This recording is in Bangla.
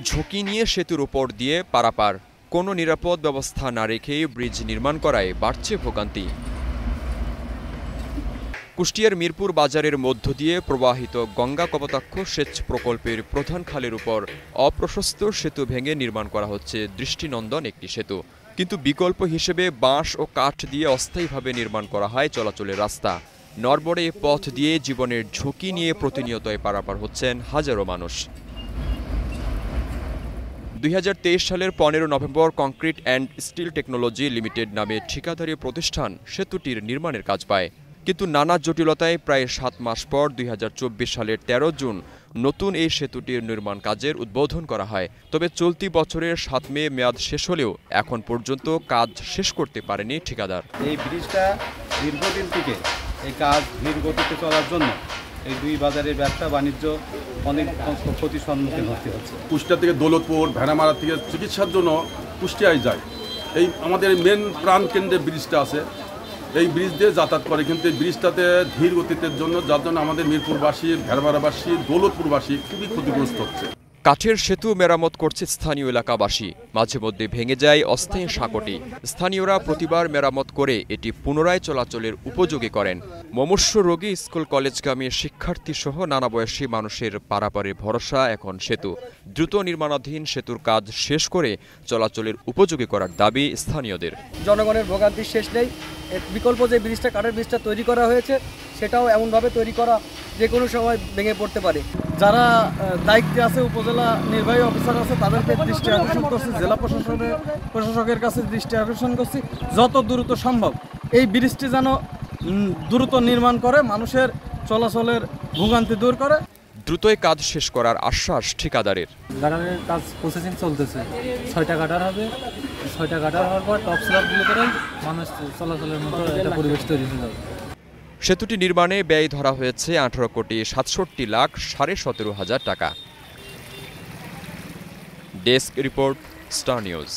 ঝুঁকি নিয়ে সেতুর উপর দিয়ে পারাপার, কোনো নিরাপদ ব্যবস্থা না রেখে ব্রিজ নির্মাণ করায় বাড়ছে ভোগান্তি। কুষ্টিয়ার মিরপুর বাজারের মধ্য দিয়ে প্রবাহিত গঙ্গা কপোতাক্ষ সেচ প্রকল্পের প্রধান খালের উপর অপ্রশস্ত সেতু ভেঙে নির্মাণ করা হচ্ছে দৃষ্টিনন্দন একটি সেতু। কিন্তু বিকল্প হিসেবে বাঁশ ও কাঠ দিয়ে অস্থায়ীভাবে নির্মাণ করা হয় চলাচলের রাস্তা। নড়বড়ে পথ দিয়ে জীবনের ঝুঁকি নিয়ে প্রতিনিয়তই পারাপার হচ্ছেন হাজারো মানুষ। 2023 সালের 15 নভেম্বর Concrete and Steel Technology Limited নামে ঠিকাদারি প্রতিষ্ঠান সেতুটির নির্মাণের কাজ পায়। কিন্তু নানা জটিলতায় প্রায় 7 মাস পর 2024 সালের 13 জুন নতুন এই সেতুটির নির্মাণ কাজের উদ্বোধন করা হয়। তবে চলতি বছরের 7 মে মেয়াদ শেষ হলেও এখন পর্যন্ত কাজ শেষ করতে পারেনি ঠিকাদার। এই ব্রিজটা দীর্ঘদিন থেকে এই কাজ ধীর গতিতে চলার জন্য এই দুই বাজারের ব্যবসা বাণিজ্য অনেক ক্ষতির সম্মুখীন হতে হচ্ছে। কুষ্টিয়া থেকে দৌলতপুর, ভেড়ামারা থেকে চিকিৎসার জন্য কুষ্টিয়ায় যায়। এই আমাদের মেন প্রাণ কেন্দ্রে ব্রিজটা আছে, এই ব্রিজ দিয়ে যাতায়াত করে, কিন্তু এই ব্রিজটাতে ধীর গতির জন্য যার জন্য আমাদের মিরপুরবাসী, ভেড়ামারাবাসী, দৌলতপুরবাসী খুবই ক্ষতিগ্রস্ত হচ্ছে। কাঠের সেতু মেরামত করছে স্থানীয় এলাকাবাসী। মাঝে মধ্যে ভেঙে যায় অস্থায়ী সাঁকোটি। স্থানীয়রা প্রতিবার মেরামত করে এটি পুনরায় চলাচলের উপযোগী করেন। মুমূর্ষু রোগী, স্কুল কলেজগামী শিক্ষার্থী সহ নানা বয়সী মানুষের পারাপারের ভরসা এখন সেতু। দ্রুত নির্মাণাধীন সেতুর কাজ শেষ করে চলাচলের উপযোগী করার দাবি স্থানীয়দের। জনগণের ভোগান্তির শেষ নেই। বিকল্প যে ব্রিজটা, কাঠের ব্রিজটা তৈরি করা হয়েছে, সেটাও এমনভাবে তৈরি করা যে কোনো সময় ভেঙে পড়তে পারে। যারা দায়িত্বে আছে, উপজেলা নির্বাহী অফিসার আছে, তাদেরকে দৃষ্টি আকর্ষণ করছি, জেলা প্রশাসকের কাছে দৃষ্টি আকর্ষণ করছি, যত দ্রুত সম্ভব এই ব্রিজটি যেন দ্রুত নির্মাণ করে মানুষের চলাচলের ভোগান্তি দূর করে। দ্রুতই কাজ শেষ করার আশ্বাস ঠিকাদারের। গার্ডারের কাজ প্রসেসিং চলতেছে, 6টা গার্ডার হবে, 6টা গার্ডার হওয়ার পর টপ স্ল্যাব দিলে করে মানুষ চলাচলের মতো একটা পরিবেশ তৈরি হয়ে যাবে। সেতুটি নির্মাণে ব্যয় ধরা হয়েছে 18,67,17,000 টাকা। Desk report, star news.